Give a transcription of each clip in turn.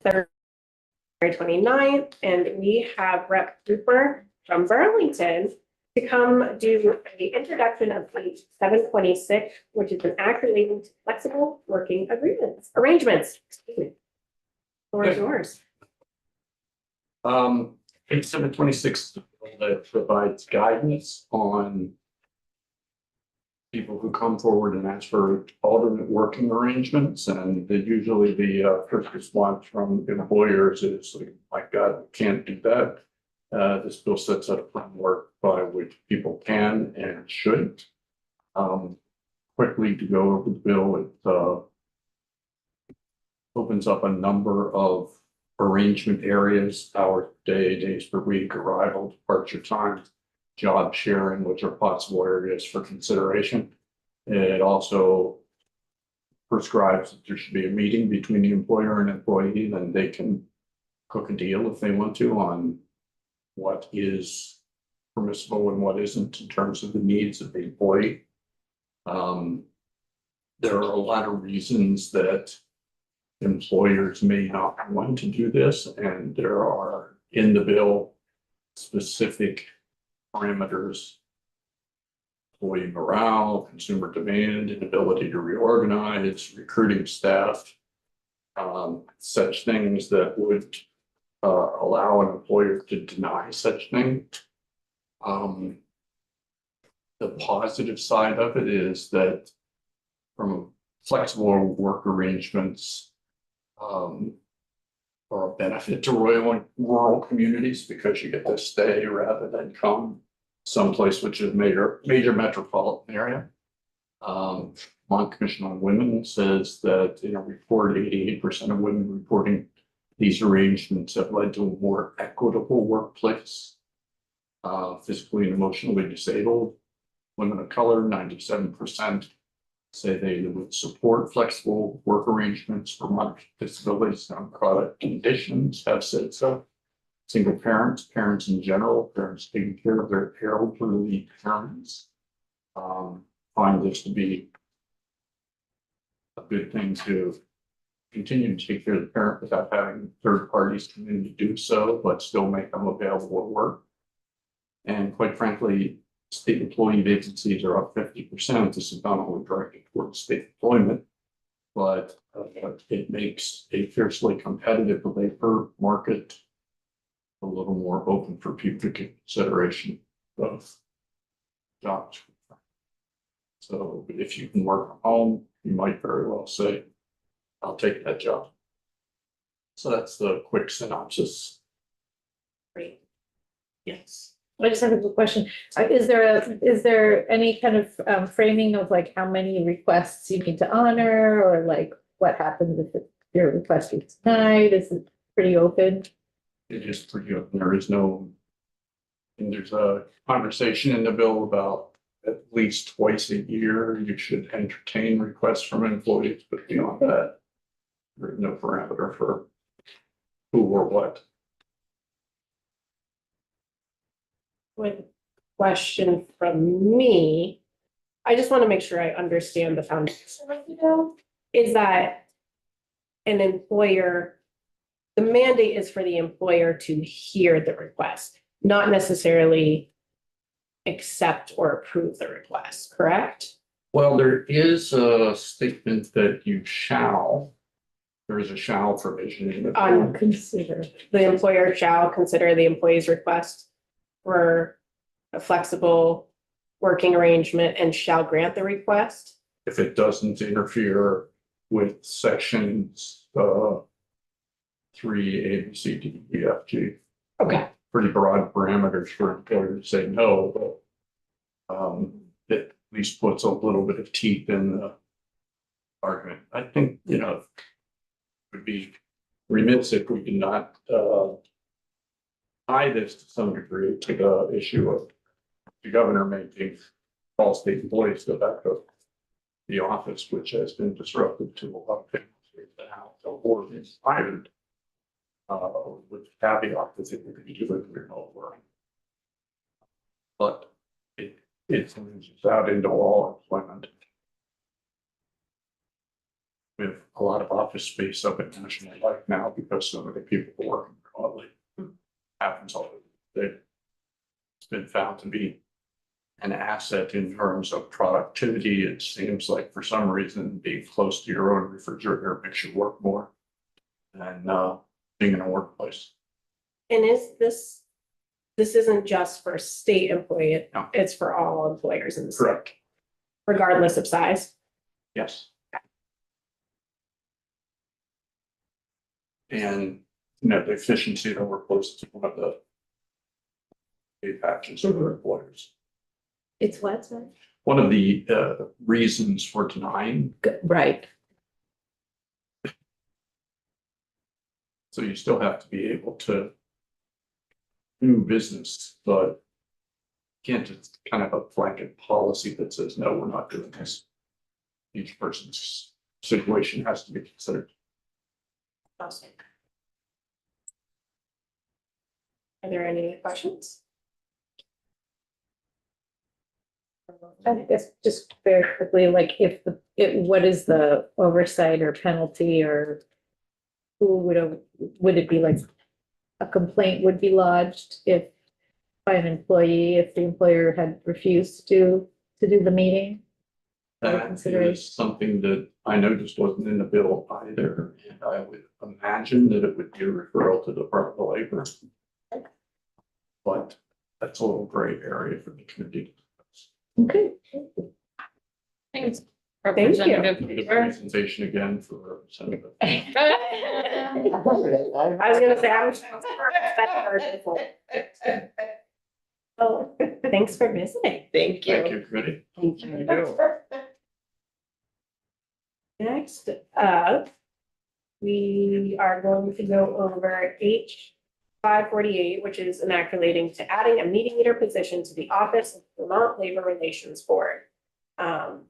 February 29th, and we have Rep. Cooper from Burlington to come do the introduction of page 726, which is an act relating to flexible working arrangements. Excuse me. Floor is yours. Page 726 that provides guidance on people who come forward and ask for alternate working arrangements, and usually the first response from employers is like, "My God, we can't do that." This bill sets out a framework by which people can and should. Quickly to go over the bill, it opens up a number of arrangement areas: hours per day, days per week, arrival, departure times, job sharing, which are possible areas for consideration. It also prescribes that there should be a meeting between the employer and employee, then they can cook a deal if they want to on what is permissible and what isn't in terms of the needs of the employee. There are a lot of reasons that employers may not want to do this, and there are in the bill specific parameters: employee morale, consumer demand, inability to reorganize, recruiting staff, such things that would allow an employer to deny such thing. The positive side of it is that from flexible work arrangements are a benefit to rural communities, because you get to stay rather than come someplace which is major metropolitan area. Vermont Commission on Women says that in a report, 88% of women reporting these arrangements have led to a more equitable workplace. Physically and emotionally disabled women of color, 97% say they would support flexible work arrangements for moderate disabilities and chronic conditions, have said so. Single parents, parents in general, parents taking care of their elderly parents, find this to be a good thing to continue to take care of the parent without having third parties come in to do so, but still make them available at work. And quite frankly, state employee vacancies are up 50%. This is not only directed towards state employment, but it makes a fiercely competitive labor market a little more open for people to get consideration of jobs. So if you can work from home, you might very well say, "I'll take that job." So that's the quick synopsis. Great. Yes. I just have a quick question. Is there any kind of framing of like how many requests you need to honor, or like what happens if your request is denied? Is it pretty open? It is pretty open. There is no, and there's a conversation in the bill about at least twice a year you should entertain requests from employees, but beyond that, there's no parameter for who or what. One question from me. I just want to make sure I understand the foundation of the bill. Is that an employer, the mandate is for the employer to hear the request, not necessarily accept or approve the request, correct? Well, there is a statement that you shall, there is a shall provision in the Consider. The employer shall consider the employee's request for a flexible working arrangement and shall grant the request. if it doesn't interfere with sections 3, A, B, C, D, E, F, G. Okay. Pretty broad parameters for employers to say no, but it at least puts a little bit of teeth in the argument. I think, it would be remiss if we did not tie this to some degree to the issue of the governor making all state employees go back to the office, which has been disruptive to a lot of things. How the board is hired with the caveat that it would be doing remote work. But it moves out into all employment. We have a lot of office space up at National Life now because so many people are working remotely. Happens all the day. It's been found to be an asset in terms of productivity. It seems like for some reason, being close to your own refrigerator makes you work more than being in a workplace. And this isn't just for state employee, No. it's for all employers in the state, Correct. regardless of size. Yes. And, the efficiency of the workplace is one of the big factors for employers. It's what, sorry? One of the reasons for denying, Right. so you still have to be able to do business, but can't just kind of a blanket policy that says, no, we're not doing this. Each person's situation has to be considered. Awesome. Are there any questions? I guess just very quickly, like if what is the oversight or penalty or who would it be like a complaint would be lodged if by an employee, if the employer had refused to do the meeting? That consideration. is something that I noticed wasn't in the bill either, and I would imagine that it would be a referral to the Department of Labor. But that's a little gray area for the committee. Okay. Thanks. Thank you. Representative The Weaver. presentation again for Representative. I was gonna say, I'm. Oh, thanks for visiting. Thank Thank you. you, committee. Thank you. Next up, we are going to go over H 548, which is an act relating to adding a meeting leader position to the Office of Vermont Labor Relations Board. And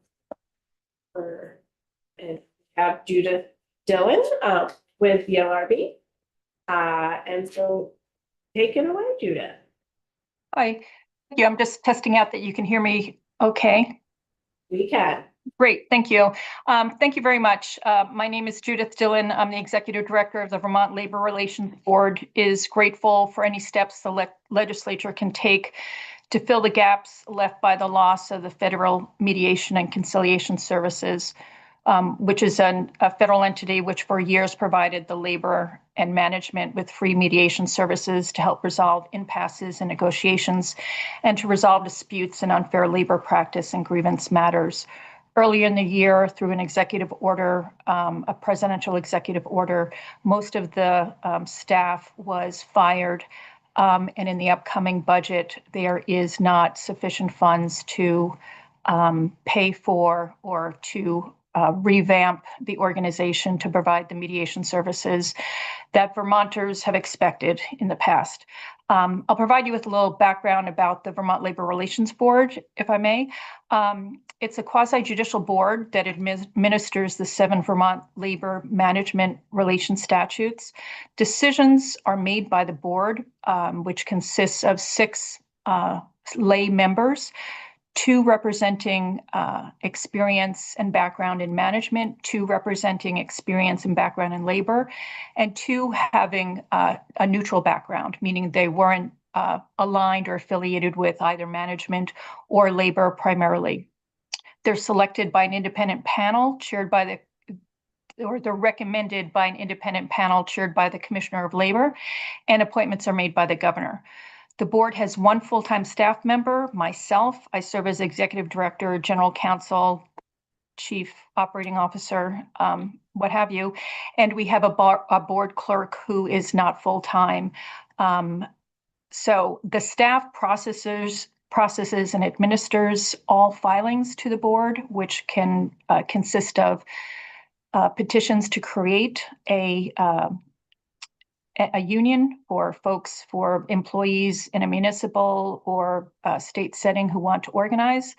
have Judith Dillon with the LRB. And so take it away, Judith. Hi, thank you. I'm just testing out that you can hear me okay. We can. Great, thank you. Thank you very much. My name is Judith Dillon. I'm the Executive Director of the Vermont Labor Relations Board. Is grateful for any steps the legislature can take to fill the gaps left by the loss of the Federal Mediation and Conciliation Services, which is a federal entity which for years provided the labor and management with free mediation services to help resolve impasses and negotiations and to resolve disputes and unfair labor practice and grievance matters. Earlier in the year, through an executive order, a presidential executive order, most of the staff was fired. And in the upcoming budget, there is not sufficient funds to pay for or to revamp the organization to provide the mediation services that Vermonters have expected in the past. I'll provide you with a little background about the Vermont Labor Relations Board, if I may. It's a quasi-judicial board that administers the 7 Vermont Labor Management Relations Statutes. Decisions are made by the board, which consists of 6 lay members, 2 representing experience and background in management, 2 representing experience and background in labor, and 2 having a neutral background, meaning they weren't aligned or affiliated with either management or labor primarily. They're selected by an independent panel chaired by they're recommended by an independent panel chaired by the Commissioner of Labor, and appointments are made by the governor. The board has 1 full-time staff member, myself. I serve as executive director, general counsel, chief operating officer, what have you. And we have a board clerk who is not full-time. So the staff processes and administers all filings to the board, which can consist of petitions to create a union for folks, for employees in a municipal or state setting who want to organize.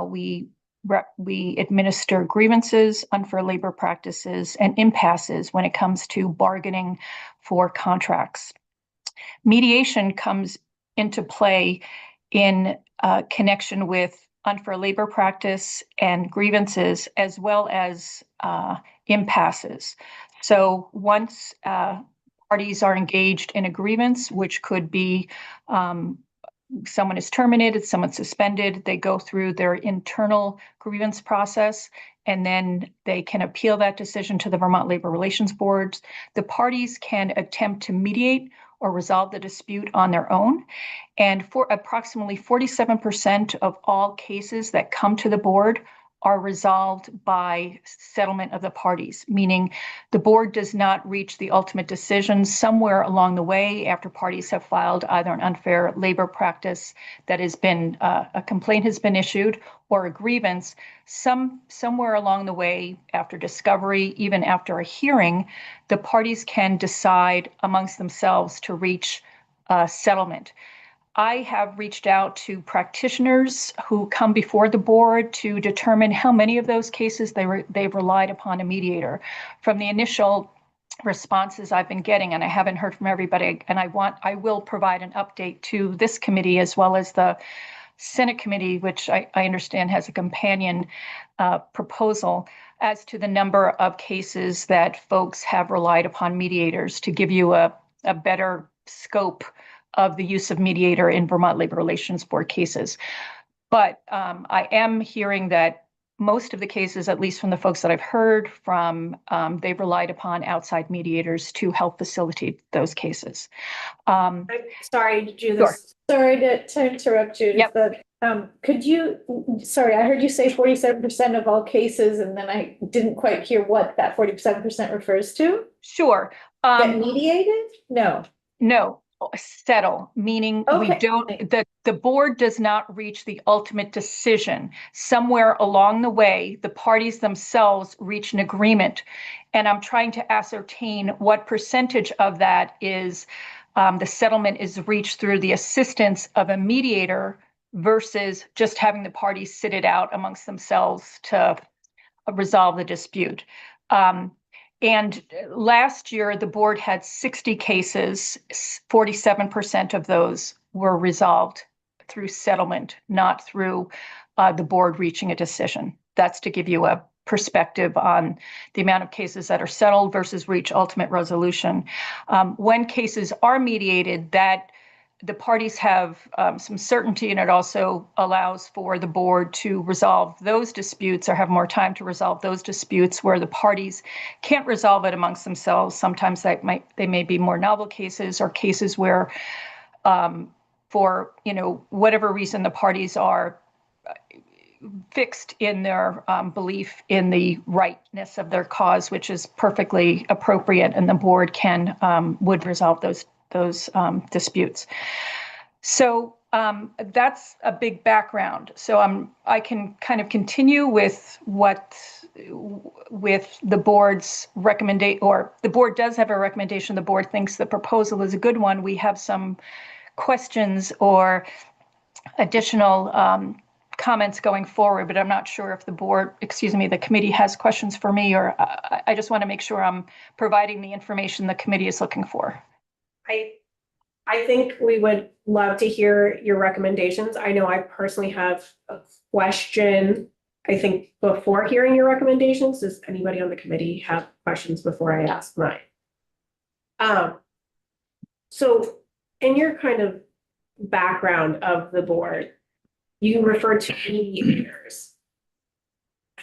We administer grievances, unfair labor practices, and impasses when it comes to bargaining for contracts. Mediation comes into play in connection with unfair labor practice and grievances, as well as impasses. So once parties are engaged in agreements, which could be someone is terminated, someone suspended, they go through their internal grievance process, and then they can appeal that decision to the Vermont Labor Relations Board. The parties can attempt to mediate or resolve the dispute on their own. And for approximately 47% of all cases that come to the board are resolved by settlement of the parties, meaning the board does not reach the ultimate decision somewhere along the way after parties have filed either an unfair labor practice that has been, a complaint has been issued, or a grievance. Somewhere along the way after discovery, even after a hearing, the parties can decide amongst themselves to reach a settlement. I have reached out to practitioners who come before the board to determine how many of those cases they've relied upon a mediator. From the initial responses I've been getting, and I haven't heard from everybody, and I will provide an update to this committee as well as the Senate committee, which I understand has a companion proposal as to the number of cases that folks have relied upon mediators, to give you a better scope of the use of mediator in Vermont Labor Relations Board cases. But I am hearing that most of the cases, at least from the folks that I've heard from, they've relied upon outside mediators to help facilitate those cases. I'm sorry, Judith. Sorry to interrupt you, Yep. but could you, sorry, I heard you say 47% of all cases, and then I didn't quite hear what that 47% refers to. Sure. Get mediated? No. No, settle, meaning we Okay. don't, the board does not reach the ultimate decision. Somewhere along the way, the parties themselves reach an agreement. And I'm trying to ascertain what percentage of that is the settlement is reached through the assistance of a mediator versus just having the parties sit it out amongst themselves to resolve the dispute. And last year, the board had 60 cases. 47% of those were resolved through settlement, not through the board reaching a decision. That's to give you a perspective on the amount of cases that are settled versus reach ultimate resolution. When cases are mediated, that the parties have some certainty, and it also allows for the board to resolve those disputes or have more time to resolve those disputes where the parties can't resolve it amongst themselves. Sometimes they may be more novel cases or cases where for whatever reason the parties are fixed in their belief in the rightness of their cause, which is perfectly appropriate, and the board would resolve those disputes. So that's a big background. So I can kind of continue with the board's recommendation, or the board does have a recommendation. The board thinks the proposal is a good one. We have some questions or additional comments going forward, but I'm not sure if the committee has questions for me, or I just want to make sure I'm providing the information the committee is looking for. I think we would love to hear your recommendations. I know I personally have a question. I think before hearing your recommendations, does anybody on the committee have questions before I ask mine? So in your kind of background of the board, you refer to mediators.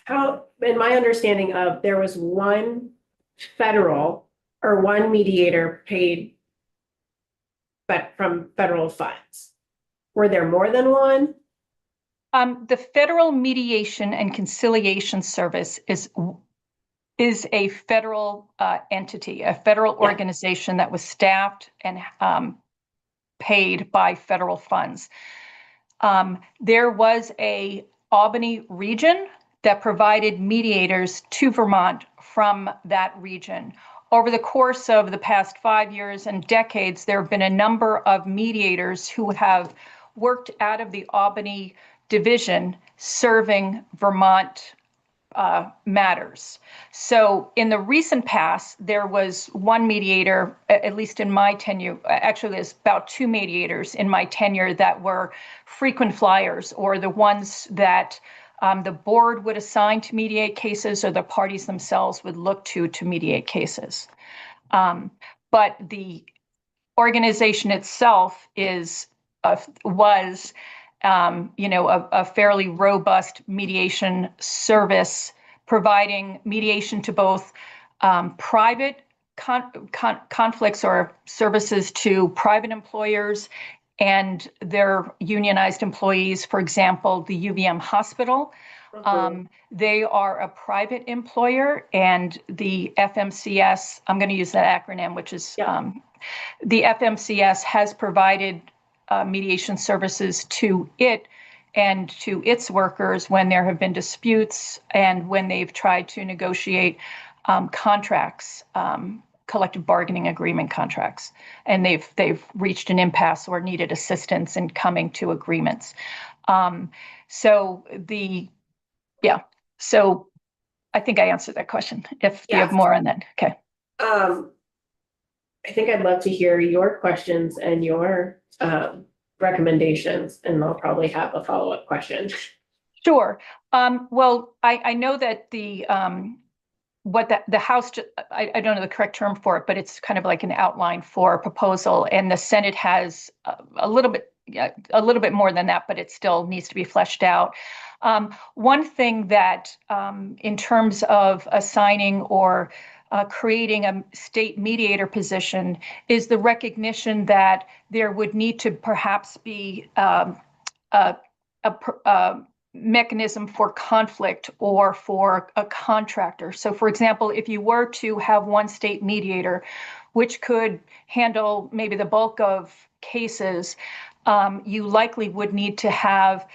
In my understanding of, there was one federal or one mediator paid but from federal funds. Were there more than one? The Federal Mediation and Conciliation Service is a federal entity, a federal organization that was staffed and paid by federal funds. There was a Albany region that provided mediators to Vermont from that region. Over the course of the past 5 years and decades, there have been a number of mediators who have worked out of the Albany division serving Vermont matters. So in the recent past, there was one mediator, at least in my tenure, actually there's about 2 mediators in my tenure that were frequent flyers, or the ones that The board would assign to mediate cases, or the parties themselves would look to mediate cases. But the organization itself was a fairly robust mediation service, providing mediation to both private conflicts or services to private employers and their unionized employees. For example, the UVM Hospital. They are a private employer, and the FMCS, I'm going to use that acronym, which is the FMCS has provided mediation services to it and to its workers when there have been disputes and when they've tried to negotiate contracts, collective bargaining agreement contracts, and they've reached an impasse or needed assistance in coming to agreements. So I think I answered that question. If you have more on that, okay. I think I'd love to hear your questions and your recommendations, and I'll probably have a follow-up question. Sure. Well, I know that the House, I don't know the correct term for it, but it's kind of like an outline for a proposal, and the Senate has a little bit more than that, but it still needs to be fleshed out. One thing that, in terms of assigning or creating a state mediator position, is the recognition that there would need to perhaps be a mechanism for conflict or for a contractor. So, for example, if you were to have one state mediator, which could handle maybe the bulk of cases, you likely would need to have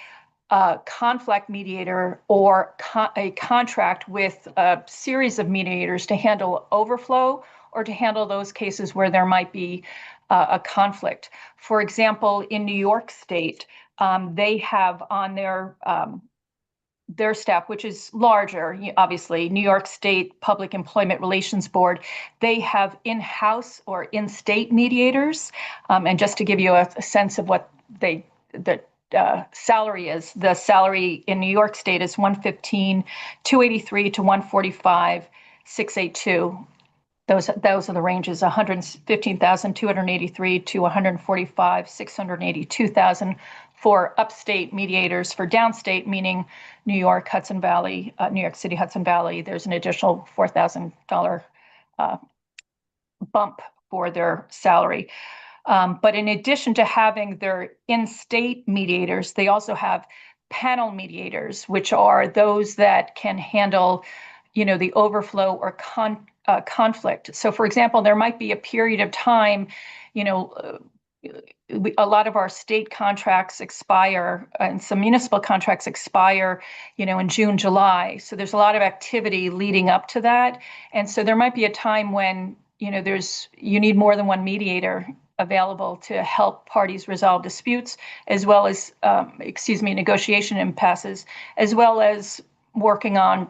a conflict mediator or a contract with a series of mediators to handle overflow or to handle those cases where there might be a conflict. For example, in New York State, they have on their staff, which is larger, obviously, New York State Public Employment Relations Board, they have in-house or in-state mediators. And just to give you a sense of what the salary is, the salary in New York State is $115,283 to $145,682. Those are the ranges: $115,283 to $145,682,000 for upstate mediators. For downstate, meaning New York, Hudson Valley, New York City, Hudson Valley, there's an additional $4,000 bump for their salary. But in addition to having their in-state mediators, they also have panel mediators, which are those that can handle, the overflow or conflict. So, for example, there might be a period of time, a lot of our state contracts expire and some municipal contracts expire, in June, July. So there's a lot of activity leading up to that. And so there might be a time when, you need more than one mediator available to help parties resolve disputes, as well as, negotiation impasses, as well as working on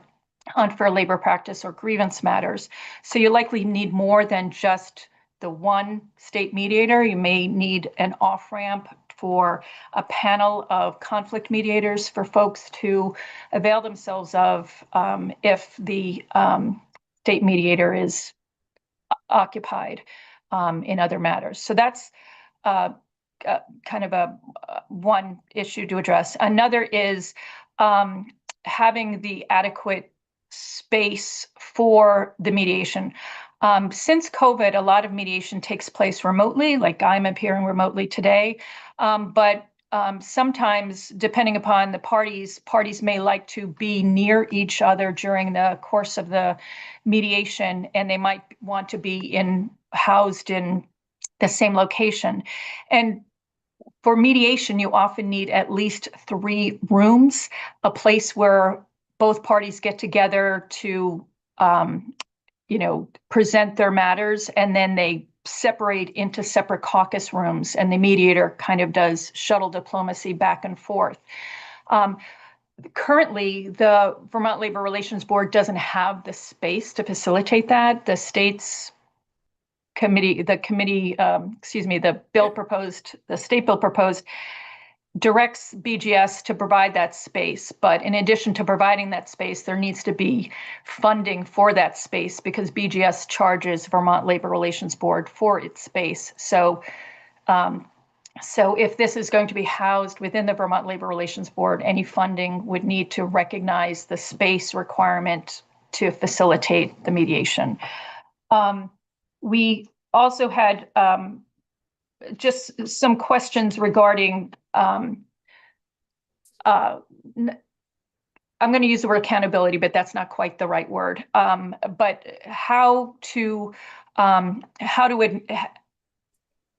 unfair labor practice or grievance matters. So you likely need more than just the one state mediator. You may need an off-ramp for a panel of conflict mediators for folks to avail themselves of if the state mediator is occupied in other matters. So that's kind of one issue to address. Another is having the adequate space for the mediation. Since COVID, a lot of mediation takes place remotely, like I'm appearing remotely today. But sometimes, depending upon the parties may like to be near each other during the course of the mediation, and they might want to be housed in the same location. And for mediation, you often need at least 3 rooms, a place where both parties get together to, present their matters, and then they separate into separate caucus rooms, and the mediator kind of does shuttle diplomacy back and forth. Currently, the Vermont Labor Relations Board doesn't have the space to facilitate that. The state bill proposed directs BGS to provide that space. But in addition to providing that space, there needs to be funding for that space because BGS charges Vermont Labor Relations Board for its space. So if this is going to be housed within the Vermont Labor Relations Board, any funding would need to recognize the space requirement to facilitate the mediation. We also had just some questions regarding, I'm going to use the word accountability, but that's not quite the right word. But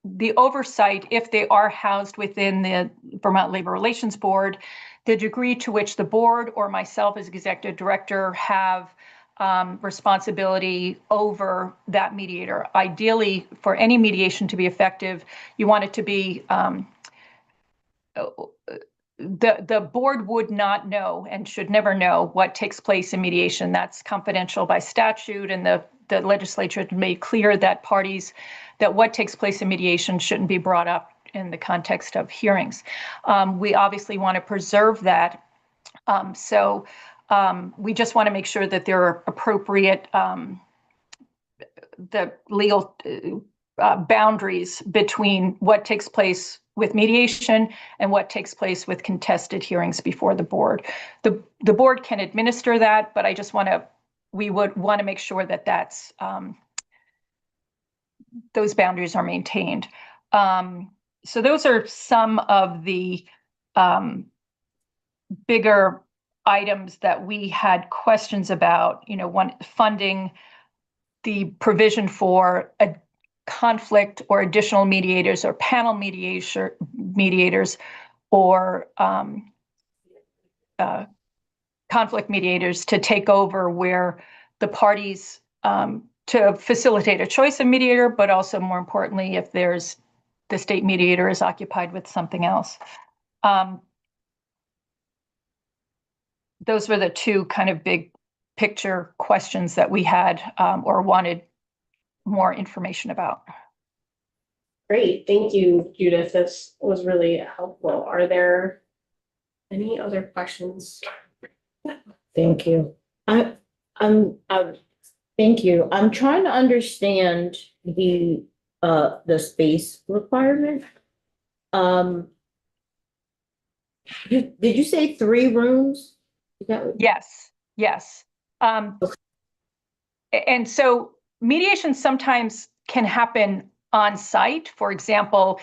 the oversight, if they are housed within the Vermont Labor Relations Board, the degree to which the board or myself as executive director have responsibility over that mediator. Ideally, for any mediation to be effective, you want it to be, the board would not know and should never know what takes place in mediation. That's confidential by statute, and the legislature made clear that what takes place in mediation shouldn't be brought up in the context of hearings. We obviously want to preserve that. So we just want to make sure that there are appropriate the legal boundaries between what takes place with mediation and what takes place with contested hearings before the board. The board can administer that, but we would want to make sure that those boundaries are maintained. So those are some of the bigger items that we had questions about. One, funding, the provision for a conflict or additional mediators or panel mediators or conflict mediators to take over where the parties to facilitate a choice of mediator, but also more importantly, if the state mediator is occupied with something else. Those were the two kind of big picture questions that we had or wanted more information about. Great, thank you, Judith. This was really helpful. Are there any other questions? Thank you. Thank you. I'm trying to understand the space requirement. Did you say 3 rooms? Is that what? Yes. And so mediation sometimes can happen on site. For example,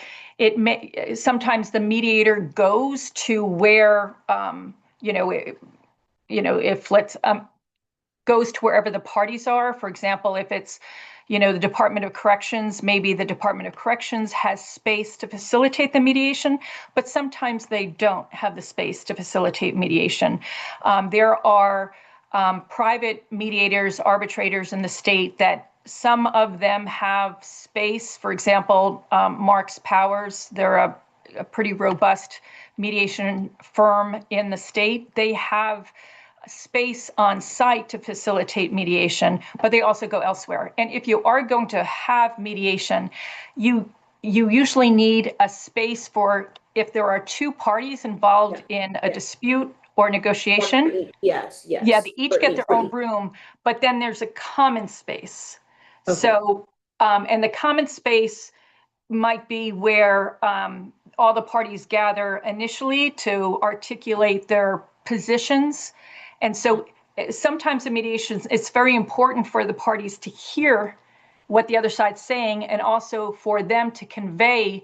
sometimes the mediator goes to where goes to wherever the parties are. For example, if it's the Department of Corrections, maybe the Department of Corrections has space to facilitate the mediation, but sometimes they don't have the space to facilitate mediation. There are private mediators, arbitrators in the state that some of them have space. For example, Marks Powers, they're a pretty robust mediation firm in the state. They have space on site to facilitate mediation, but they also go elsewhere. And if you are going to have mediation, you usually need a space for if there are 2 parties involved in a dispute or negotiation. Yes. Yeah, they each get their own room, but then there's a common space. Okay. So, and the common space might be where all the parties gather initially to articulate their positions. And so sometimes in mediations, it's very important for the parties to hear what the other side's saying and also for them to convey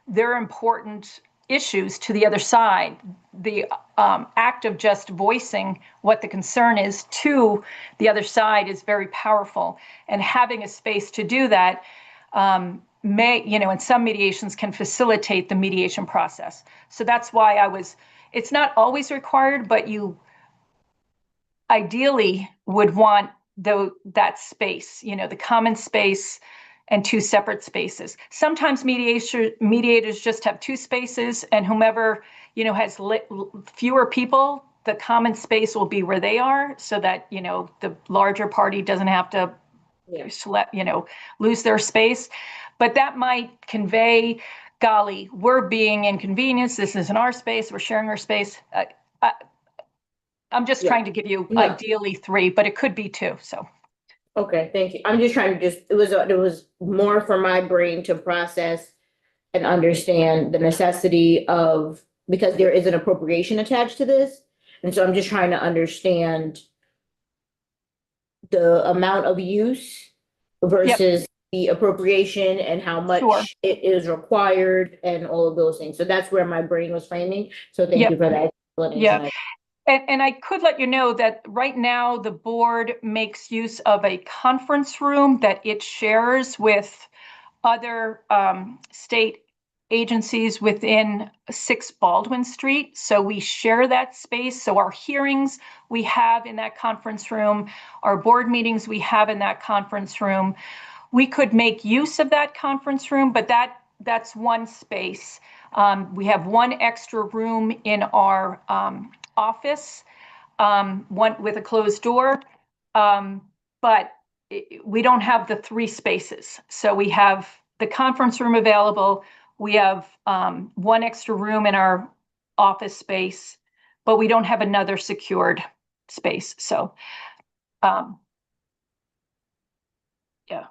their important issues to the other side. The act of just voicing what the concern is to the other side is very powerful. And having a space to do that in some mediations can facilitate the mediation process. So that's why it's not always required, but you ideally would want that space, the common space and 2 separate spaces. Sometimes mediators just have 2 spaces, and whomever, has fewer people, the common space will be where they are so that, the larger party doesn't have to lose their space. But that might convey golly, we're being inconvenienced. This isn't our space. We're sharing our space. I'm just Yeah. trying to give you No. ideally 3, but it could be 2. So Okay, thank you. I'm just trying to it was more for my brain to process and understand the necessity of, because there is an appropriation attached to this. And so I'm just trying to understand the amount of use versus the appropriation and how Sure. much it is required and all of those things. So that's where my brain was framing. So thank Yep. you for that. Yeah. And I could let you know that right now the board makes use of a conference room that it shares with other state agencies within 6 Baldwin Street. So we share that space. So our hearings we have in that conference room, our board meetings we have in that conference room. We could make use of that conference room, but that's one space. We have one extra room in our office, one with a closed door, but we don't have the 3 spaces. So we have the conference room available. We have one extra room in our office space, but we don't have another secured space. So, yeah.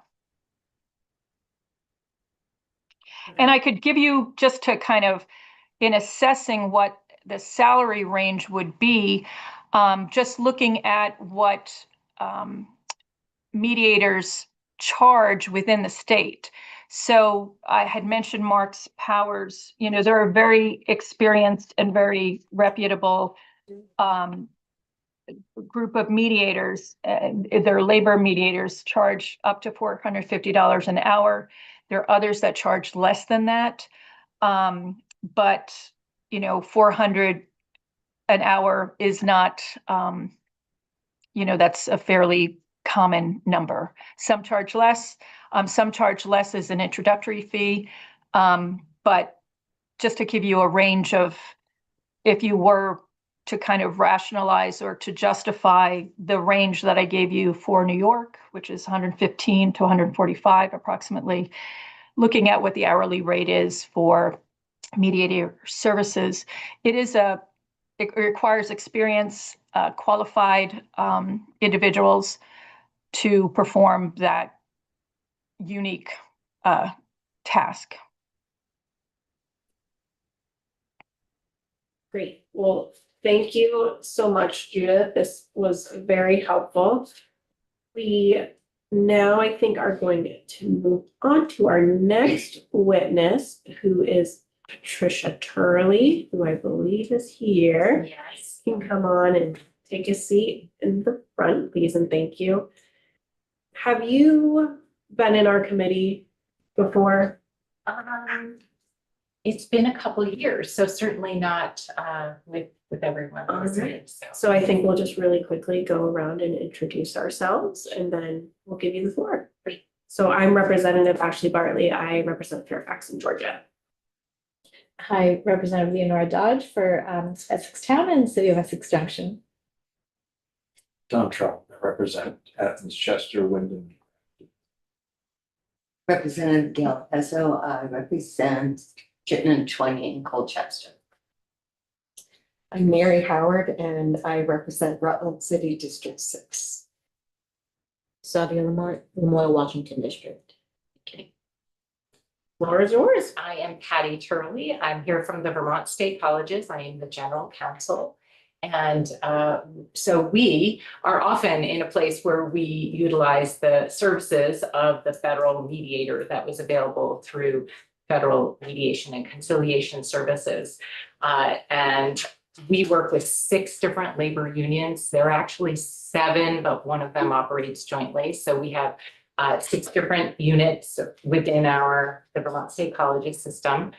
And I could give you, just to kind of, in assessing what the salary range would be, just looking at what mediators charge within the state. So I had mentioned Marks Powers, they're a very experienced and very reputable group of mediators. Their labor mediators charge up to $450 an hour. There are others that charge less than that. But, $400 an hour is not, that's a fairly common number. Some charge less as an introductory fee. But just to give you a range of, if you were to kind of rationalize or to justify the range that I gave you for New York, which is 115 to 145 approximately, looking at what the hourly rate is for mediator services, it requires experience, qualified individuals to perform that unique task. Great. Well, thank you so much, Judith. This was very helpful. We now, I think, are going to move on to our next witness, who is Patricia Turley, who I believe is here. Yes. You can come on and take a seat in the front, please, and thank you. Have you been in our committee before? It's been a couple of years, so certainly not with everyone. All listening, right. so. So I think we'll just really quickly go around and introduce ourselves, and then we'll give you the floor. So I'm Representative Ashley Bartley. I represent Fairfax in Georgia. Hi, Representative Leonora Dodge for Essex Town and City of Essex Junction. Tom Trump, I represent Athens, Chester, Wyndham. Representative Gail Peso, I represent Chittenden 20 in Colchester. I'm Mary Howard and I represent Rutland City District 6. Sylvia Lamont, Memorial Washington District. Okay. Floor is yours. I am Patty Turley. I'm here from the Vermont State Colleges. I am the general counsel. And so we are often in a place where we utilize the services of the federal mediator that was available through Federal Mediation and Conciliation Services. And we work with 6 different labor unions. There are actually 7, but one of them operates jointly. So we have 6 different units within the Vermont State Colleges system.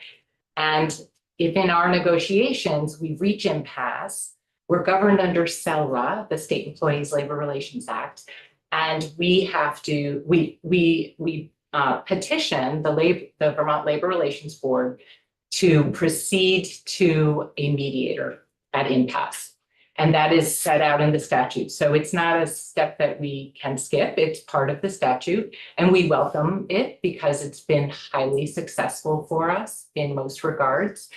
And if in our negotiations we reach impasse, we're governed under SELRA, the State Employees Labor Relations Act, and we have to petition the Vermont Labor Relations Board to proceed to a mediator at impasse. And that is set out in the statute. So it's not a step that we can skip. It's part of the statute. And we welcome it because it's been highly successful for us in most regards.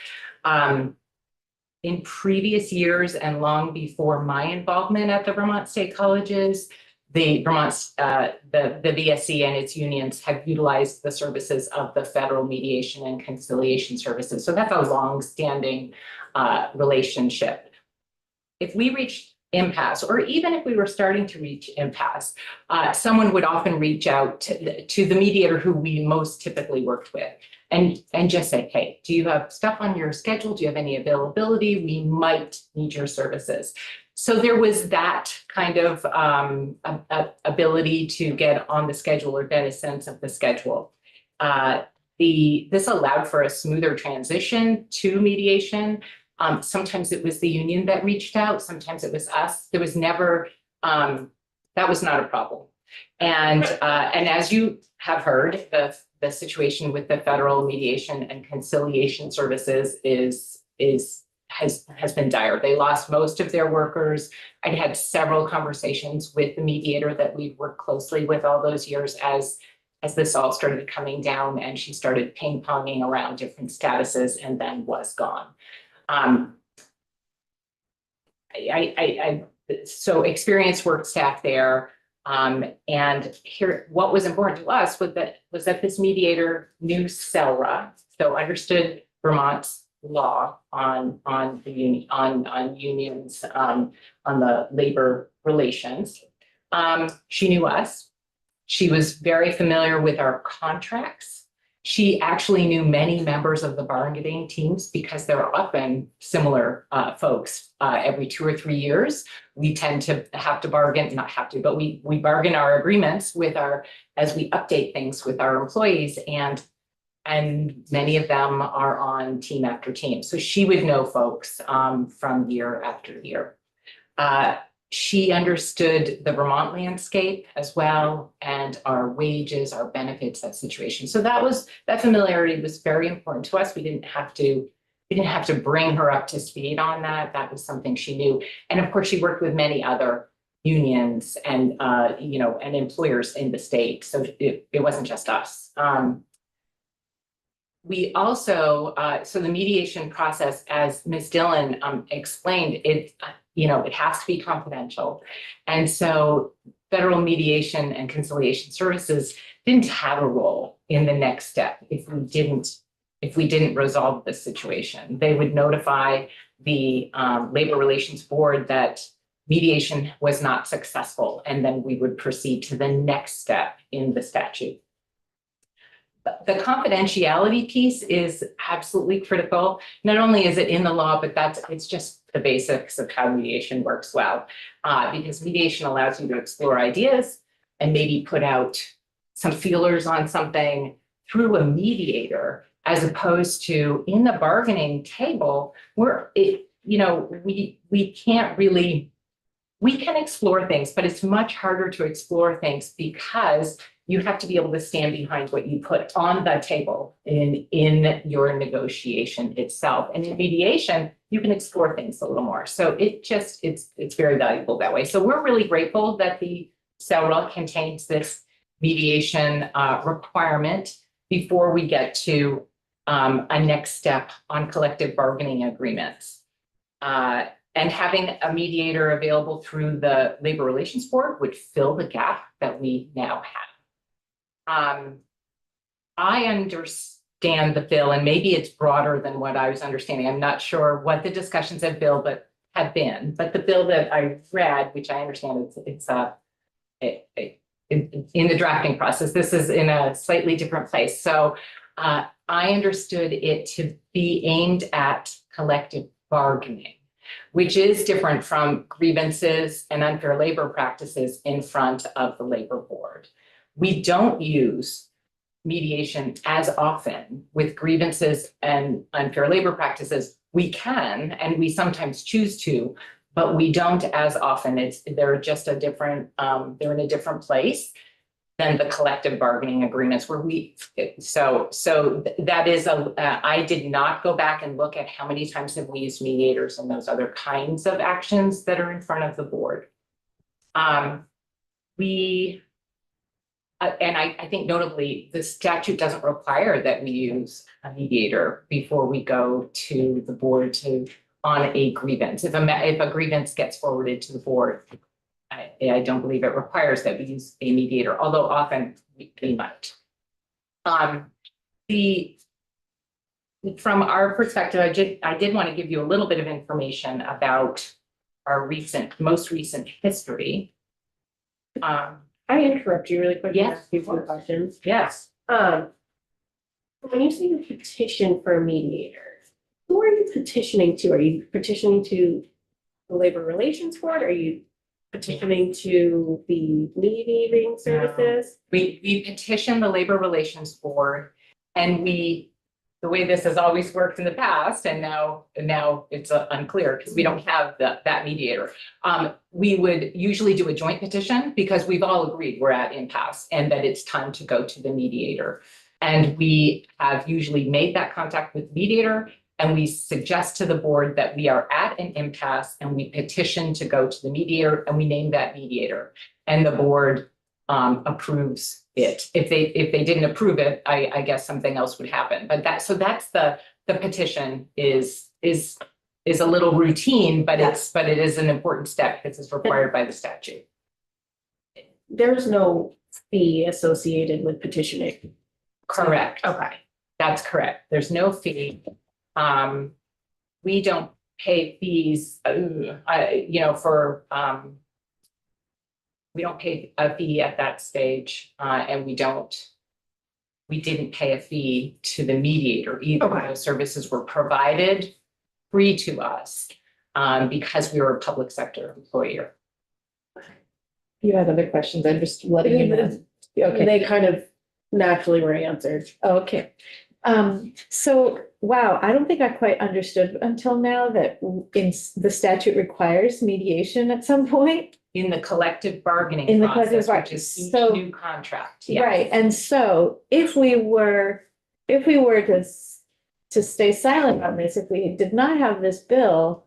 In previous years and long before my involvement at the Vermont State Colleges, the VSC and its unions have utilized the services of the Federal Mediation and Conciliation Services. So that's a long-standing relationship. If we reach impasse, or even if we were starting to reach impasse, someone would often reach out to the mediator who we most typically worked with and just say, hey, do you have stuff on your schedule? Do you have any availability? We might need your services. So there was that kind of ability to get on the schedule or get a sense of the schedule. This allowed for a smoother transition to mediation. Sometimes it was the union that reached out, sometimes it was us. There was never, that was not a problem. And as you have heard, the situation with the Federal Mediation and Conciliation Services has been dire. They lost most of their workers. I'd had several conversations with the mediator that we've worked closely with all those years as this all started coming down, and she started ping-ponging around different statuses and then was gone. So experienced work staff there. And here, what was important to us was that this mediator knew CELRA, so understood Vermont's law on unions, on the labor relations. She knew us. She was very familiar with our contracts. She actually knew many members of the bargaining teams because there are often similar folks every 2 or 3 years. We tend to have to bargain, not have to, but we bargain our agreements as we update things with our employees, and many of them are on team after team. So she would know folks from year after year. She understood the Vermont landscape as well, and our wages, our benefits, that situation. So that familiarity was very important to us. We didn't have to bring her up to speed on that. That was something she knew. And of course, she worked with many other unions and and employers in the state. So it wasn't just us. We also, so the mediation process, as Ms. Dillon explained, it has to be confidential. And so Federal Mediation and Conciliation Services didn't have a role in the next step if we didn't resolve this situation. They would notify the Labor Relations Board that mediation was not successful, and then we would proceed to the next step in the statute. The confidentiality piece is absolutely critical. Not only is it in the law, but it's just the basics of how mediation works well. Because mediation allows you to explore ideas and maybe put out some feelers on something through a mediator, as opposed to in the bargaining table, we can explore things, but it's much harder to explore things because you have to be able to stand behind what you put on the table in your negotiation itself. And in mediation, you can explore things a little more. So it's very valuable that way. So we're really grateful that the CELRA contains this mediation requirement before we get to a next step on collective bargaining agreements. And having a mediator available through the Labor Relations Board would fill the gap that we now have. I understand the bill, and maybe it's broader than what I was understanding. I'm not sure what the discussions have been, but the bill that I read, which I understand it's in the drafting process, this is in a slightly different place. So I understood it to be aimed at collective bargaining, which is different from grievances and unfair labor practices in front of the labor board. We don't use mediation as often with grievances and unfair labor practices. We can, and we sometimes choose to, but we don't as often. They're just they're in a different place. than the collective bargaining agreements where that is I did not go back and look at how many times have we used mediators and those other kinds of actions that are in front of the board. I think notably, the statute doesn't require that we use a mediator before we go to the board on a grievance. If a grievance gets forwarded to the board, I don't believe it requires that we use a mediator, although often we might. From our perspective, I did want to give you a little bit of information about our most recent history. I interrupt you really quick. and Yes, ask you of some course. questions. Yes. When you say you petition for a mediator, who are you petitioning to? Are you petitioning to the Labor Relations Board? Are you petitioning to the mediating services? We petitioned the Labor Relations Board, and the way this has always worked in the past, and now it's unclear because we don't have that mediator. We would usually do a joint petition because we've all agreed we're at impasse and that it's time to go to the mediator. And we have usually made that contact with the mediator, and we suggest to the board that we are at an impasse and we petition to go to the mediator, and we name that mediator, and the board approves it. If they didn't approve it, I guess something else would happen. But that's the petition is a little routine, but it is an important step because it's required by the statute. There's no fee associated with petitioning. Correct. Okay. That's correct. There's no fee. We don't pay fees, we don't pay a fee at that stage, and we didn't pay a fee to the mediator either. Okay. Those services were provided free to us, because we were a public sector employer. You had other questions, I'm just letting you know. Okay. They kind of naturally were answered. Okay. So, wow, I don't think I quite understood until now that the statute requires mediation at some point. In the collective bargaining In the process, collective which is each so- new contract. Yes. Right, and so if we were to stay silent on this, if we did not have this bill,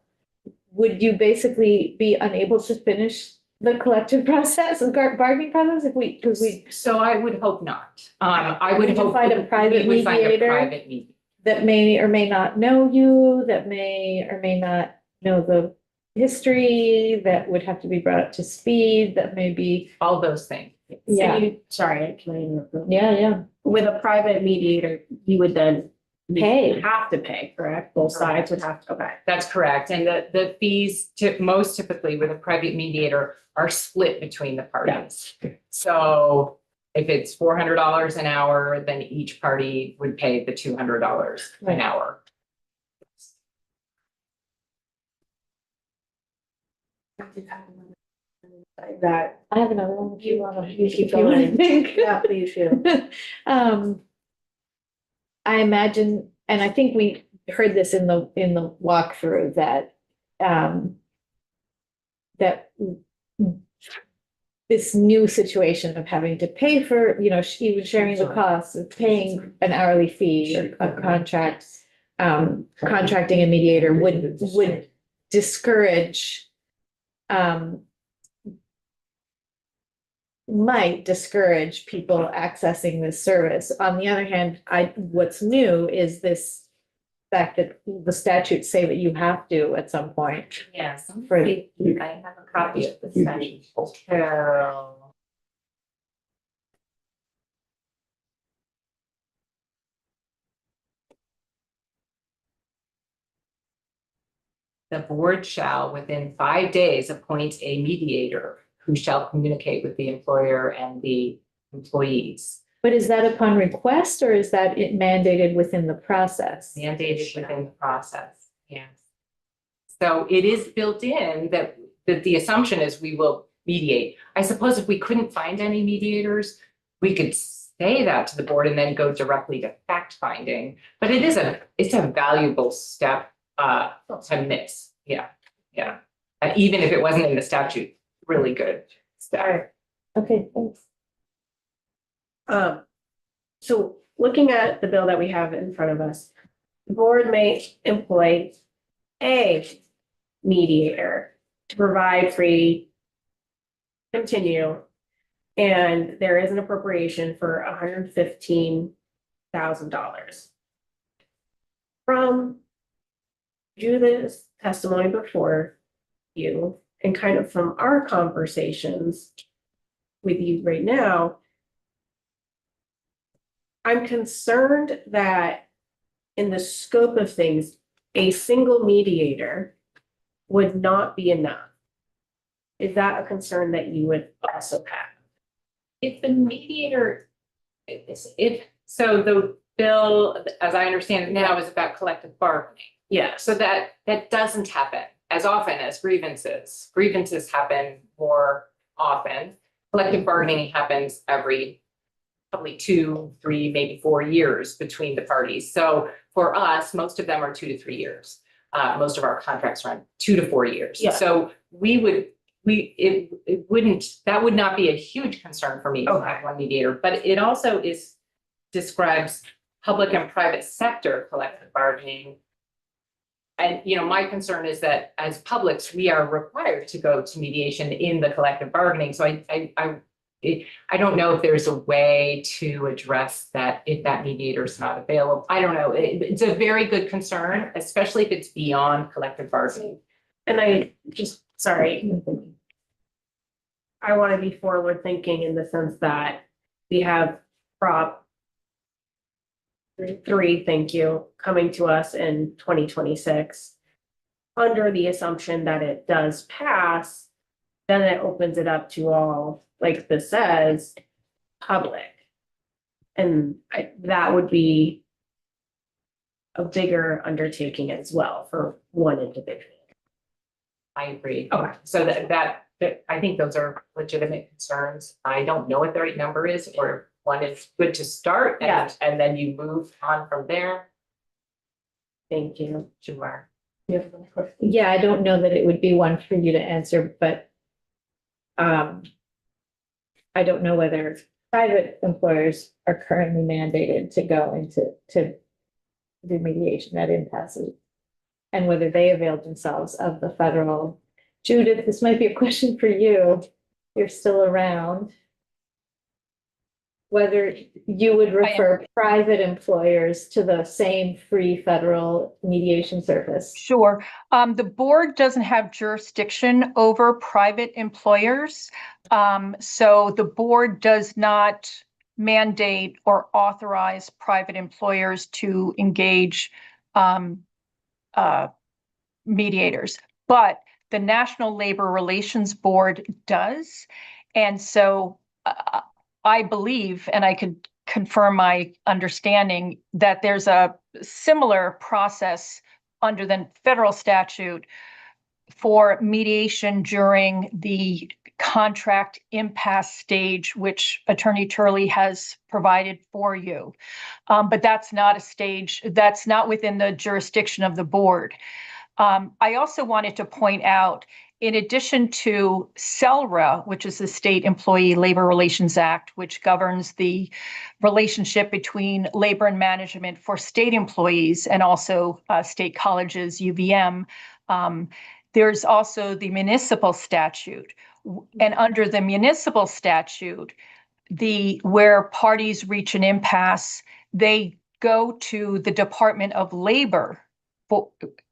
would you basically be unable to finish the collective process, the bargaining process, because we So I would hope not. I would We can hope. find a private we would find a mediator? private mediator. that may or may not know you, that may or may not know the history, that would have to be brought up to speed, that may be, All those things. yeah, Sorry, can I interrupt? yeah. With a private mediator, you would then Pay. have to pay, correct? Both sides would have to, okay. That's correct. And the fees most typically with a private mediator are split between the parties. So if it's $400 an hour, then each party would pay the $200 Right. an hour. That, I have another one if you want to. You keep going. yeah, please do. I imagine, and I think we heard this in the walkthrough that that this new situation of having to pay for, even sharing the costs of paying an hourly fee or a contract, contracting a mediator would discourage, might discourage people accessing this service. On the other hand, what's new is this fact that the statutes say that you have to at some point. Yes. For- I have a copy of the statute. Carol. The board shall, within 5 days, appoint a mediator who shall communicate with the employer and the employees. But is that upon request or is that it mandated within the process? Mandated within the process, yes. So it is built in that the assumption is we will mediate. I suppose if we couldn't find any mediators, we could say that to the board and then go directly to fact finding. But it's a valuable step to miss. Yeah. Even if it wasn't in the statute, really good step. Okay, thanks. So looking at the bill that we have in front of us, the board may employ a mediator to provide free continue. And there is an appropriation for $115,000. From Judith's testimony before you, and kind of from our conversations with you right now, I'm concerned that in the scope of things, a single mediator would not be enough. Is that a concern that you would also have? If the mediator, so the bill, as I understand it now, is about collective bargaining. Yes. So that doesn't happen as often as grievances. Grievances happen more often. Collective bargaining happens every probably 2, 3, maybe 4 years between the parties. So for us, most of them are 2 to 3 years. Most of our contracts run 2 to 4 years. Yeah. So it wouldn't, that would not be a huge concern for me to have one mediator, but it also describes public and private sector collective bargaining. And, my concern is that as publics, we are required to go to mediation in the collective bargaining. So I don't know if there's a way to address that if that mediator is not available. I don't know. It's a very good concern, especially if it's beyond collective bargaining. And I want to be forward thinking in the sense that we have Prop 3, thank you, coming to us in 2026. Under the assumption that it does pass, then it opens it up to all, like this says, public. And that would be a bigger undertaking as well for one individual. I agree. Okay. So that I think those are legitimate concerns. I don't know what the right number is, or one is good to start and then you move on from there. Thank you. Sure. You have one question? Yeah, I don't know that it would be one for you to answer, but I don't know whether private employers are currently mandated to go into do mediation at impasses, and whether they availed themselves of the federal. Judith, this might be a question for you. You're still around. Whether you would refer private employers to the same free federal mediation service. Sure. The board doesn't have jurisdiction over private employers. So the board does not mandate or authorize private employers to engage mediators, but the National Labor Relations Board does. And so I believe, and I could confirm my understanding, that there's a similar process under the federal statute for mediation during the contract impasse stage, which Attorney Turley has provided for you. But that's not a stage, that's not within the jurisdiction of the board. I also wanted to point out, in addition to SELRA, which is the State Employee Labor Relations Act, which governs the relationship between labor and management for state employees and also state colleges, UVM, there's also the municipal statute. And under the municipal statute, where parties reach an impasse, they go to the Department of Labor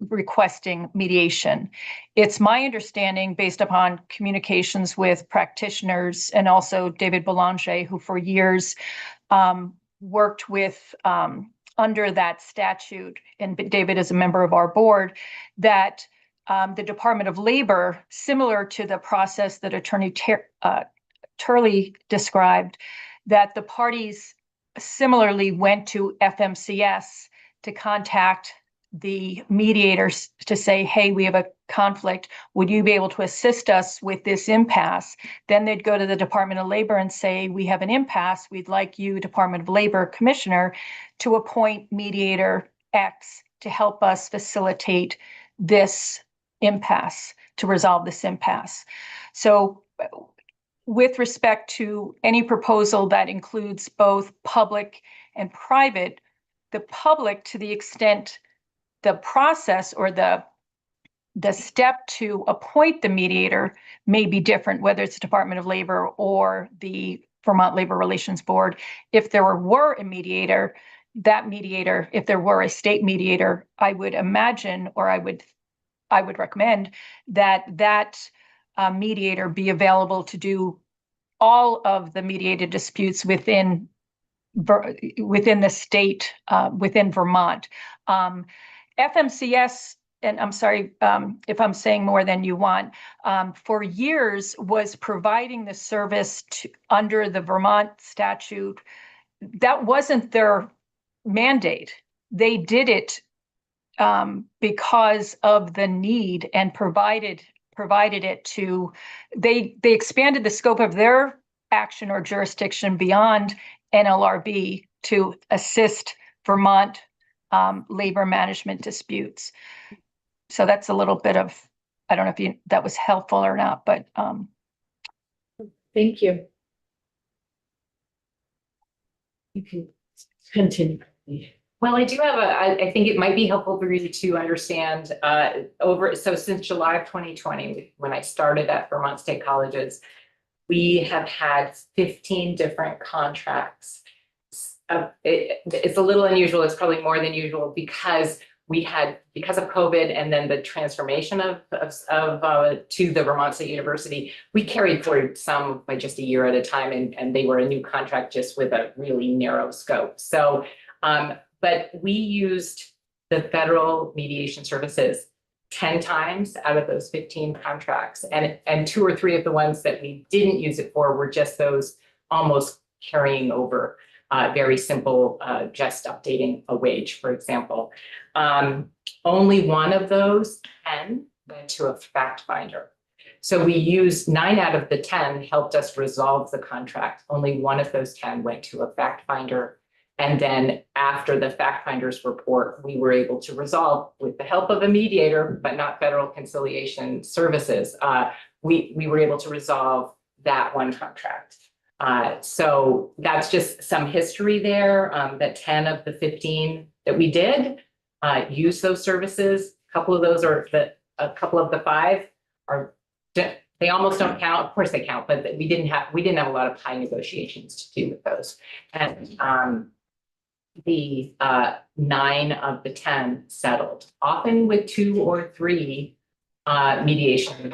requesting mediation. It's my understanding, based upon communications with practitioners and also David Belanger, who for years worked with under that statute, and David is a member of our board, that the Department of Labor, similar to the process that Attorney Turley described, that the parties similarly went to FMCS to contact the mediators to say, hey, we have a conflict. Would you be able to assist us with this impasse? Then they'd go to the Department of Labor and say, we have an impasse. We'd like you, Department of Labor Commissioner, to appoint mediator X to help us facilitate this impasse, to resolve this impasse. So with respect to any proposal that includes both public and private, the public, to the extent the process or the step to appoint the mediator may be different, whether it's the Department of Labor or the Vermont Labor Relations Board. If there were a mediator, that mediator, if there were a state mediator, I would imagine, or I would recommend that mediator be available to do all of the mediated disputes within the state, within Vermont. FMCS, and I'm sorry if I'm saying more than you want, for years was providing the service under the Vermont statute. That wasn't their mandate. They did it because of the need and provided it to, they expanded the scope of their action or jurisdiction beyond NLRB to assist Vermont labor management disputes. So that's a little bit of, I don't know if that was helpful or not, but Thank you. You can continue. Well, I do have I think it might be helpful for you to understand so since July of 2020, when I started at Vermont State Colleges, we have had 15 different contracts. It's a little unusual. It's probably more than usual because of COVID and then the transformation of to the Vermont State University, we carried forward some by just a year at a time, and they were a new contract just with a really narrow scope. So, but we used the federal mediation services 10 times out of those 15 contracts, and 2 or 3 of the ones that we didn't use it for were just those almost carrying over. Very simple, just updating a wage, for example. Only one of those 10 went to a fact finder. So we used 9 out of the 10 helped us resolve the contract. Only one of those 10 went to a fact finder. And then after the fact finder's report, we were able to resolve with the help of a mediator, but not federal conciliation services. We were able to resolve that one contract. So that's just some history there, that 10 of the 15 that we did use those services. A couple of those are a couple of the 5 are, they almost don't count. Of course they count, but we didn't have a lot of high negotiations to do with those. And the 9 of the 10 settled, often with 2 or 3 mediation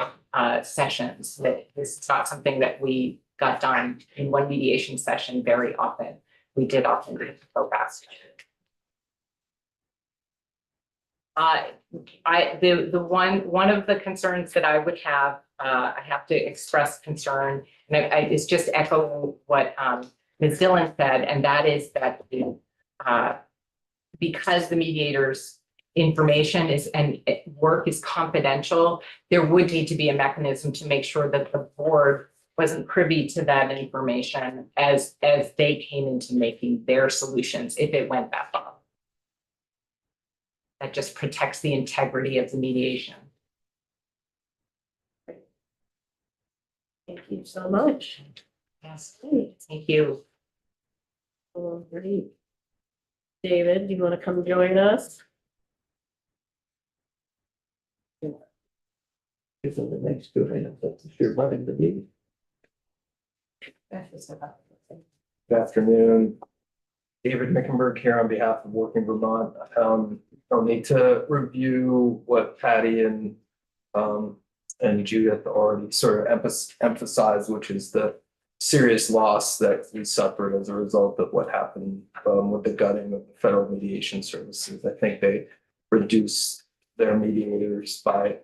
sessions. That this is not something that we got done in one mediation session very often. We did often go fast. One of the concerns that I would have, I have to express concern, and it's just echoing what Ms. Dillon said, and that is that because the mediator's information and work is confidential, there would need to be a mechanism to make sure that the board wasn't privy to that information as they came into making their solutions if it went that far. That just protects the integrity of the mediation. Thank you so much. Yes, thank you. All right. David, do you want to come join us? If the next two items, if you're running the meeting. Good afternoon. David Mickenberg here on behalf of Working Vermont. I'll need to review what Patty and Judith already sort of emphasized, which is the serious loss that we suffered as a result of what happened with the gutting of the federal mediation services. I think they reduced their mediators by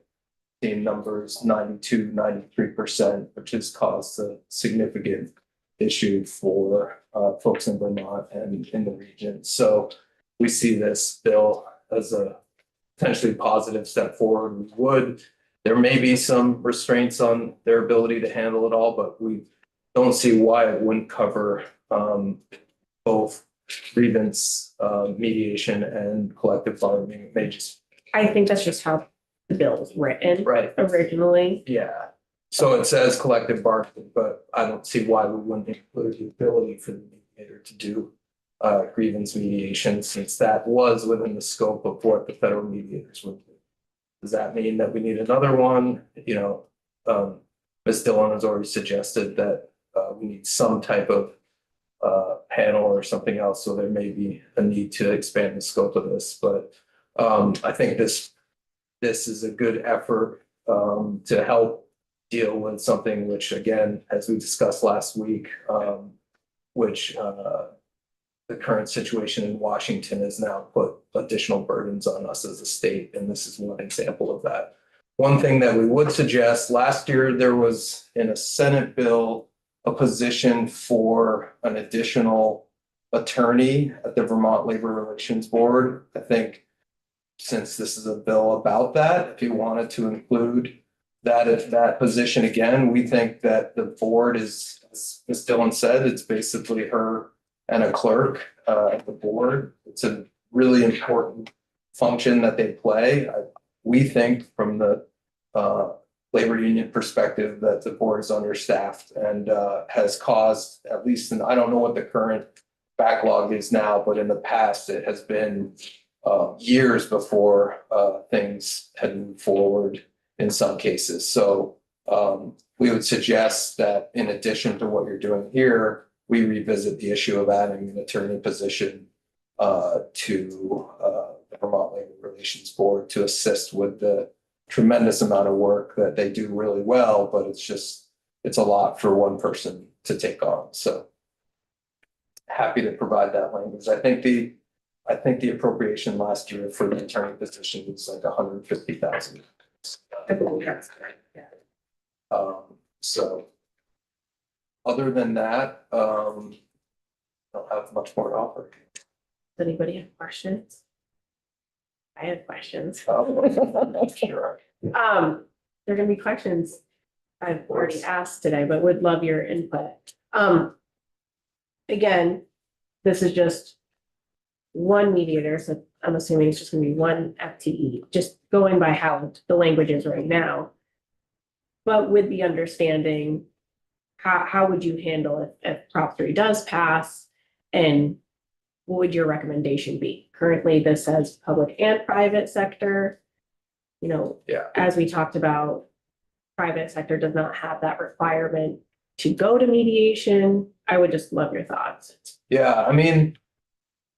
team numbers 92-93%, which has caused a significant issue for folks in Vermont and in the region. So we see this bill as a potentially positive step forward. There may be some restraints on their ability to handle it all, but we don't see why it wouldn't cover both grievance mediation and collective bargaining. It may just, I think that's just how the bill was written right. originally. Yeah. So it says collective bargaining, but I don't see why we wouldn't include the ability for the mediator to do grievance mediation, since that was within the scope of what the federal mediators would do. Does that mean that we need another one? You know, Ms. Dillon has already suggested that we need some type of panel or something else, so there may be a need to expand the scope of this, but I think this is a good effort to help deal with something which, again, as we discussed last week, which the current situation in Washington has now put additional burdens on us as a state, and this is one example of that. One thing that we would suggest, last year there was in a Senate bill a position for an additional attorney at the Vermont Labor Relations Board. I think since this is a bill about that, if you wanted to include that position again, we think that the board is, as Ms. Dillon said, it's basically her and a clerk at the board. It's a really important function that they play. We think from the labor union perspective that the board is understaffed and has caused, at least, and I don't know what the current backlog is now, but in the past it has been years before things had moved forward in some cases. So we would suggest that in addition to what you're doing here, we revisit the issue of adding an attorney position to the Vermont Labor Relations Board to assist with the tremendous amount of work that they do really well, but it's a lot for one person to take on. So happy to provide that language. I think the appropriation last year for the attorney position was like $150,000. I believe that's correct, yeah. So other than that, I don't have much more to offer. Does anybody have questions? I have questions. Sure. There are gonna be questions I've already asked today, but would love your input. Again, this is just one mediator, so I'm assuming it's just gonna be one FTE, just going by how the language is right now. But with the understanding, how would you handle if Prop 3 does pass? And what would your recommendation be? Currently, this says public and private sector. You know, Yeah. as we talked about, private sector does not have that requirement to go to mediation. I would just love your thoughts. Yeah, I mean,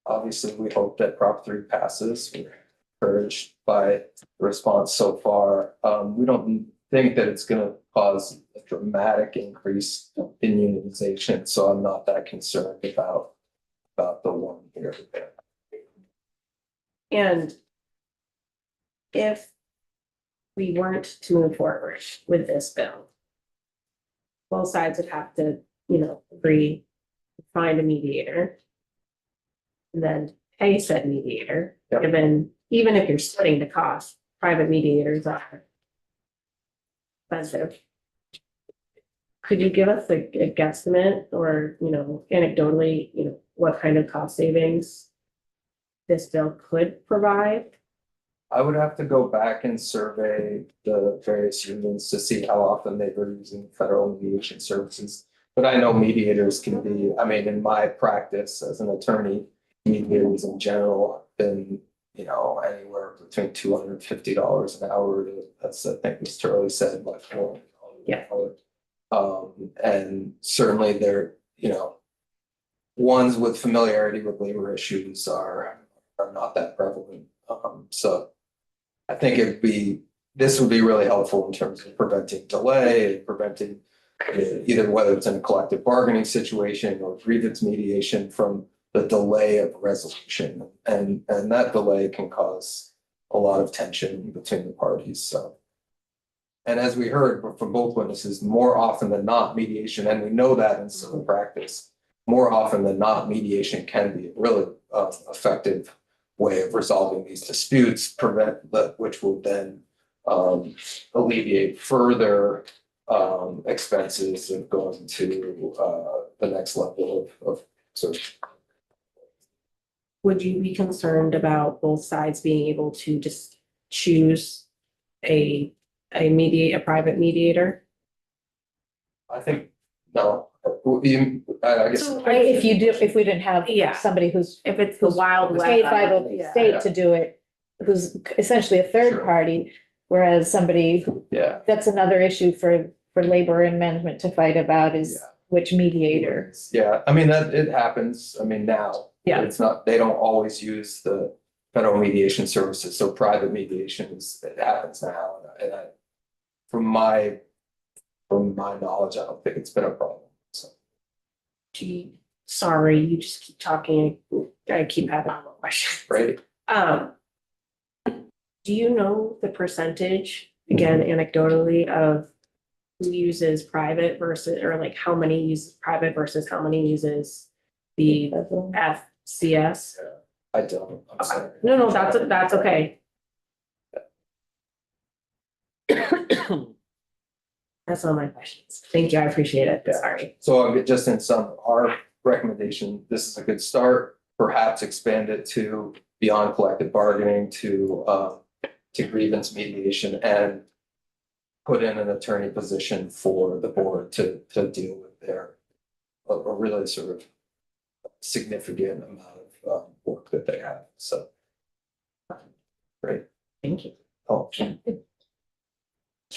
obviously, we hope that Prop 3 passes. We're encouraged by the response so far. We don't think that it's gonna cause a dramatic increase in unionization, so I'm not that concerned about the one here. And if we weren't to move forward with this bill, both sides would have to, agree, to find a mediator. And then pay said mediator, Yep. given, even if you're splitting the cost, private mediators are expensive. Could you give us a guesstimate or, anecdotally, what kind of cost savings this bill could provide? I would have to go back and survey the various unions to see how often they were using federal mediation services. But I know mediators can be, I mean, in my practice as an attorney, mediators in general have been, anywhere between $250 an hour to, that's, I think Mr. Turley said, like $400. Yeah. And certainly they're, ones with familiarity with labor issues are not that prevalent. So I think this would be really helpful in terms of preventing delay, preventing either whether it's in a collective bargaining situation or grievance mediation from the delay of resolution. And that delay can cause a lot of tension between the parties. So, and as we heard from both witnesses, more often than not, mediation, and we know that in civil practice, more often than not, mediation can be a really effective way of resolving these disputes, which will then alleviate further expenses of going to the next level of search. Would you be concerned about both sides being able to just choose a private mediator? I think, no, I guess. So Right, if you do, if we didn't have Yeah. somebody who's if it's the wild paid west. by the Yeah. state to do it, who's essentially a third Sure. party, whereas somebody, Yeah. that's another issue for labor and management to fight about is Yeah. which mediator. Yeah, I mean, that, it happens, I mean, now. Yeah. It's not, they don't always use the federal mediation services, so private mediations, it happens now, and I. From my knowledge, I don't think it's been a problem, so. Gee, sorry, you just keep talking. I keep having more questions. Right, Do you know the percentage, again anecdotally, of who uses private versus, or like how many uses private versus how many uses the FCS? I don't, I'm sorry. No, that's okay. That's all my questions. Thank you, I appreciate it. Yeah. Sorry. So just in sum, our recommendation, this is a good start, perhaps expand it to beyond collective bargaining to grievance mediation and put in an attorney position for the board to deal with their a really sort of significant amount of work that they have, so. Great, Thank you. oh,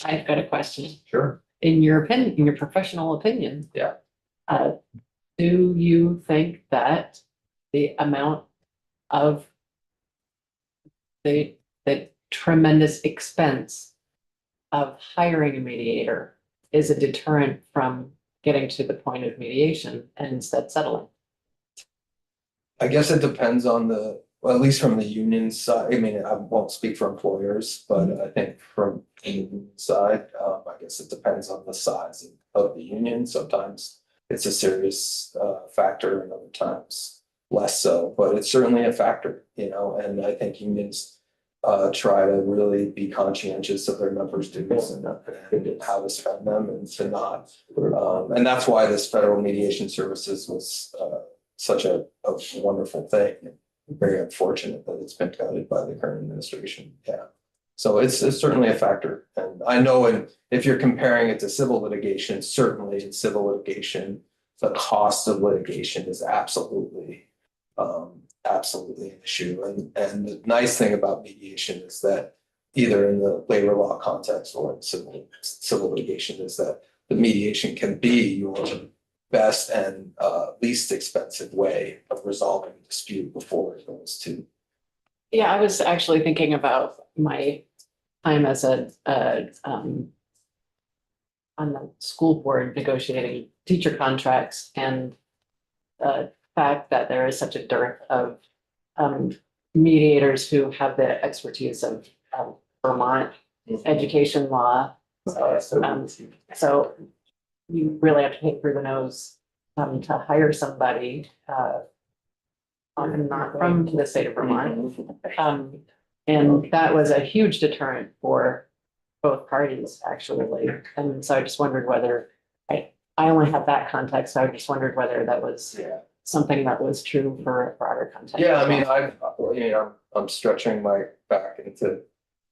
I've got a question. sure, In your opinion, in your professional opinion. Yeah. Do you think that the amount of the tremendous expense of hiring a mediator is a deterrent from getting to the point of mediation and instead settling? I guess it depends on well, at least from the union side, I mean, I won't speak for employers, but I think from the union side, I guess it depends on the size of the union. Sometimes it's a serious factor and other times less so, but it's certainly a factor, and I think unions try to really be conscientious of their members' dues and how to spend them and to not. And that's why this federal mediation services was such a wonderful thing. Very unfortunate that it's been gutted by the current administration. Yeah. So it's certainly a factor. And I know if you're comparing it to civil litigation, certainly in civil litigation, the cost of litigation is absolutely an issue. And the nice thing about mediation is that either in the labor law context or in civil litigation is that the mediation can be your best and least expensive way of resolving a dispute before it goes to. Yeah, I was actually thinking about my time as on the school board negotiating teacher contracts and the fact that there is such a dearth of mediators who have the expertise of Vermont education law. So you really have to pay through the nose to hire somebody often not from the state of Vermont. And that was a huge deterrent for both parties, actually. And so I just wondered whether I only have that context. So I just wondered whether that was something that was true for a broader context. Yeah, I mean, I'm stretching my back into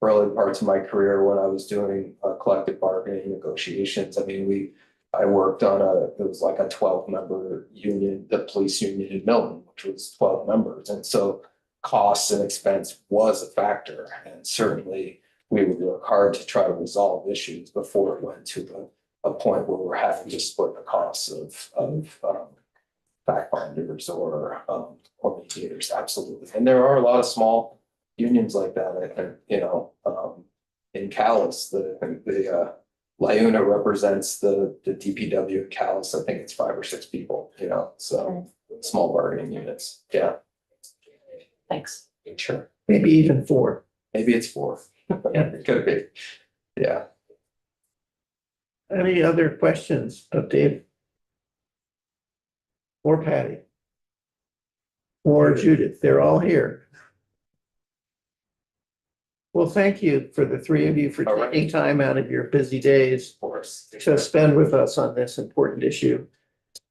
early parts of my career when I was doing collective bargaining negotiations. I mean, I worked on it was like a 12-member union, the police union in Milton, which was 12 members. And so costs and expense was a factor. And certainly we would work hard to try to resolve issues before it went to a point where we're having to split the costs of fact finders or mediators. Absolutely. And there are a lot of small unions like that. I think, in Calais, the LiUNA represents the DPW in Calais. I think it's 5 or 6 people, so small bargaining units. Yeah. Thanks. Sure. Maybe even 4. Maybe it's 4. Yeah, it could be. Yeah. Any other questions of Dave? Or Patty? Or Judith? They're all here. Well, thank you for the 3 of you for All right. taking time out of your busy days Of course. to spend with us on this important issue.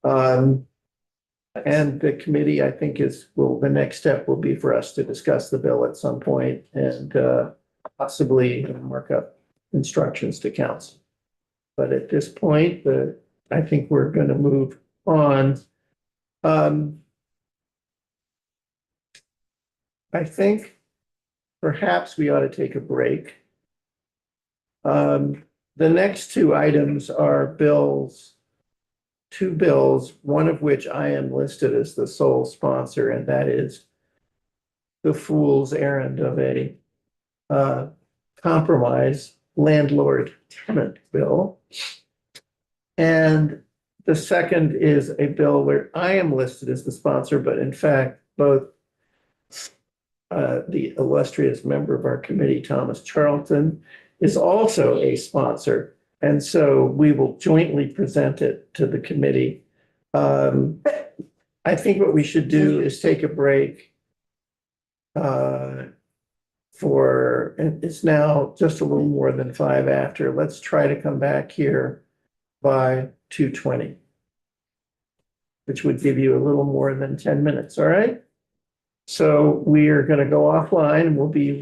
And the committee, I think, the next step will be for us to discuss the bill at some point and possibly mark up instructions to council. But at this point, the I think we're gonna move on. I think perhaps we ought to take a break. The next two items are bills. Two bills, one of which I am listed as the sole sponsor, and that is the fool's errand of a compromise landlord tenant bill. And the second is a bill where I am listed as the sponsor, but in fact, both the illustrious member of our committee, Thomas Charlton, is also a sponsor. And so we will jointly present it to the committee. I think what we should do is take a break. It's now just a little more than 5 after. Let's try to come back here by 2:20, which would give you a little more than 10 minutes, all right? So we are going to go offline and we'll be